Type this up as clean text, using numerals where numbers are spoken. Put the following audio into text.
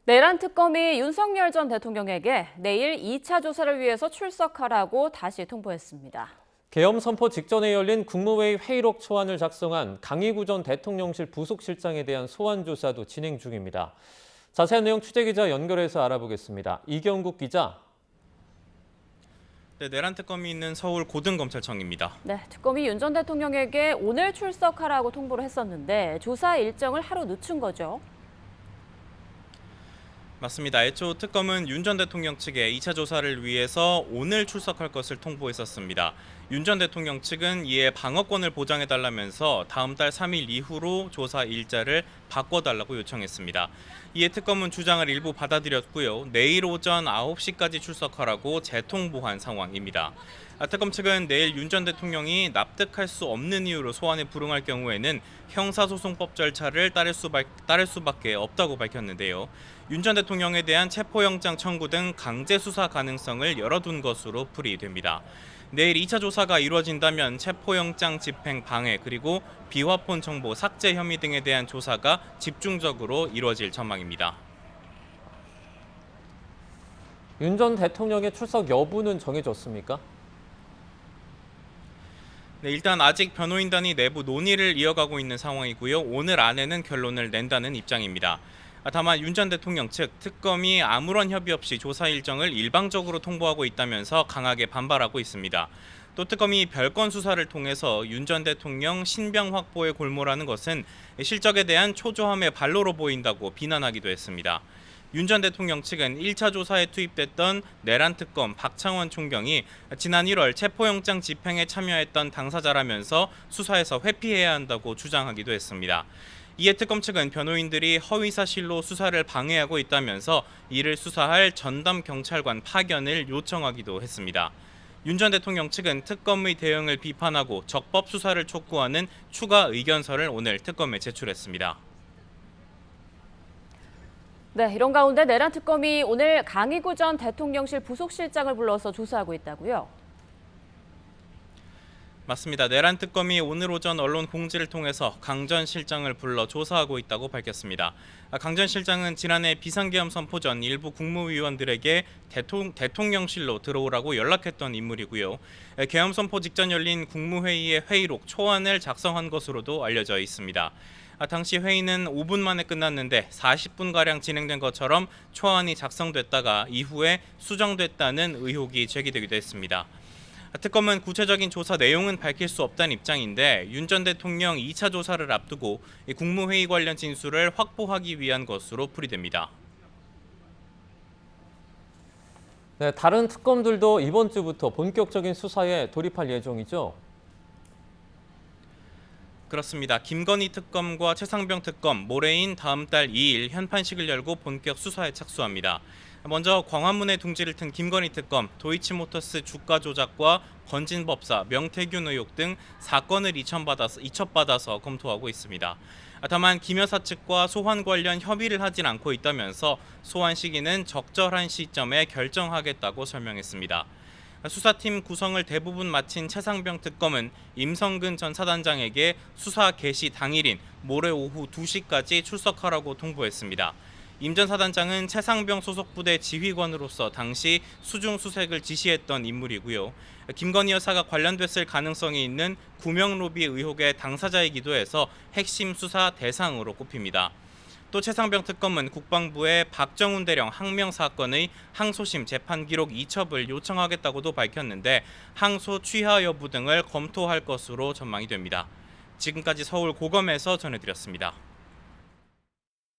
내란 특검이 윤석열 전 대통령에게 내일 2차 조사를 위해서 출석하라고 다시 통보했습니다. 계엄 선포 직전에 열린 국무회의 회의록 초안을 작성한 강희구 전 대통령실 부속실장에 대한 소환 조사도 진행 중입니다. 자세한 내용 취재기자 연결해서 알아보겠습니다. 이경국 기자. 네, 내란 특검이 있는 서울 고등검찰청입니다. 네, 특검이 윤 전 대통령에게 오늘 출석하라고 통보를 했었는데 조사 일정을 하루 늦춘 거죠. 맞습니다. 애초 특검은 윤 전 대통령 측에 2차 조사를 위해서 오늘 출석할 것을 통보했었습니다. 윤 전 대통령 측은 이에 방어권을 보장해달라면서 다음 달 3일 이후로 조사 일자를 바꿔달라고 요청했습니다. 이에 특검은 주장을 일부 받아들였고요. 내일 오전 9시까지 출석하라고 재통보한 상황입니다. 특검 측은 내일 윤 전 대통령이 납득할 수 없는 이유로 소환에 불응할 경우에는 형사소송법 절차를 따를 수밖에 없다고 밝혔는데요. 윤 전 대통령에 대한 체포영장 청구 등 강제 수사 가능성을 열어둔 것으로 풀이됩니다. 내일 2차 조사가 이루어진다면 체포영장 집행 방해 그리고 비화폰 정보 삭제 혐의 등에 대한 조사가 집중적으로 이루어질 전망입니다. 윤 전 대통령의 출석 여부는 정해졌습니까? 네, 일단 아직 변호인단이 내부 논의를 이어가고 있는 상황이고요. 오늘 안에는 결론을 낸다는 입장입니다. 다만 윤 전 대통령 측 특검이 아무런 협의 없이 조사 일정을 일방적으로 통보하고 있다면서 강하게 반발하고 있습니다. 또 특검이 별건 수사를 통해서 윤 전 대통령 신병 확보에 골몰하는 것은 실적에 대한 초조함의 발로로 보인다고 비난하기도 했습니다. 윤 전 대통령 측은 1차 조사에 투입됐던 내란 특검 박창원 총경이 지난 1월 체포영장 집행에 참여했던 당사자라면서 수사에서 회피해야 한다고 주장하기도 했습니다. 이에 특검 측은 변호인들이 허위사실로 수사를 방해하고 있다면서 이를 수사할 전담 경찰관 파견을 요청하기도 했습니다. 윤 전 대통령 측은 특검의 대응을 비판하고 적법 수사를 촉구하는 추가 의견서를 오늘 특검에 제출했습니다. 네, 이런 가운데 내란 특검이 오늘 강희구 전 대통령실 부속실장을 불러서 조사하고 있다고요? 맞습니다. 내란 특검이 오늘 오전 언론 공지를 통해서 강 전 실장을 불러 조사하고 있다고 밝혔습니다. 강 전 실장은 지난해 비상계엄 선포 전 일부 국무위원들에게 대통령실로 들어오라고 연락했던 인물이고요. 계엄 선포 직전 열린 국무회의의 회의록 초안을 작성한 것으로도 알려져 있습니다. 당시 회의는 5분 만에 끝났는데 40분가량 진행된 것처럼 초안이 작성됐다가 이후에 수정됐다는 의혹이 제기되기도 했습니다. 특검은 구체적인 조사 내용은 밝힐 수 없다는 입장인데 윤 전 대통령 2차 조사를 앞두고 국무회의 관련 진술을 확보하기 위한 것으로 풀이됩니다. 네, 다른 특검들도 이번 주부터 본격적인 수사에 돌입할 예정이죠? 그렇습니다. 김건희 특검과 최상병 특검 모레인 다음 달 2일 현판식을 열고 본격 수사에 착수합니다. 먼저 광화문에 둥지를 튼 김건희 특검, 도이치모터스 주가 조작과 건진법사, 명태균 의혹 등 사건을 이첩받아서 검토하고 있습니다. 다만 김 여사 측과 소환 관련 협의를 하진 않고 있다면서 소환 시기는 적절한 시점에 결정하겠다고 설명했습니다. 수사팀 구성을 대부분 마친 최상병 특검은 임성근 전 사단장에게 수사 개시 당일인 모레 오후 2시까지 출석하라고 통보했습니다. 임 전 사단장은 최상병 소속 부대 지휘관으로서 당시 수중 수색을 지시했던 인물이고요. 김건희 여사가 관련됐을 가능성이 있는 구명로비 의혹의 당사자이기도 해서 핵심 수사 대상으로 꼽힙니다. 또 최상병 특검은 국방부에 박정훈 대령 항명 사건의 항소심 재판 기록 이첩을 요청하겠다고도 밝혔는데 항소 취하 여부 등을 검토할 것으로 전망이 됩니다. 지금까지 서울 고검에서 전해드렸습니다.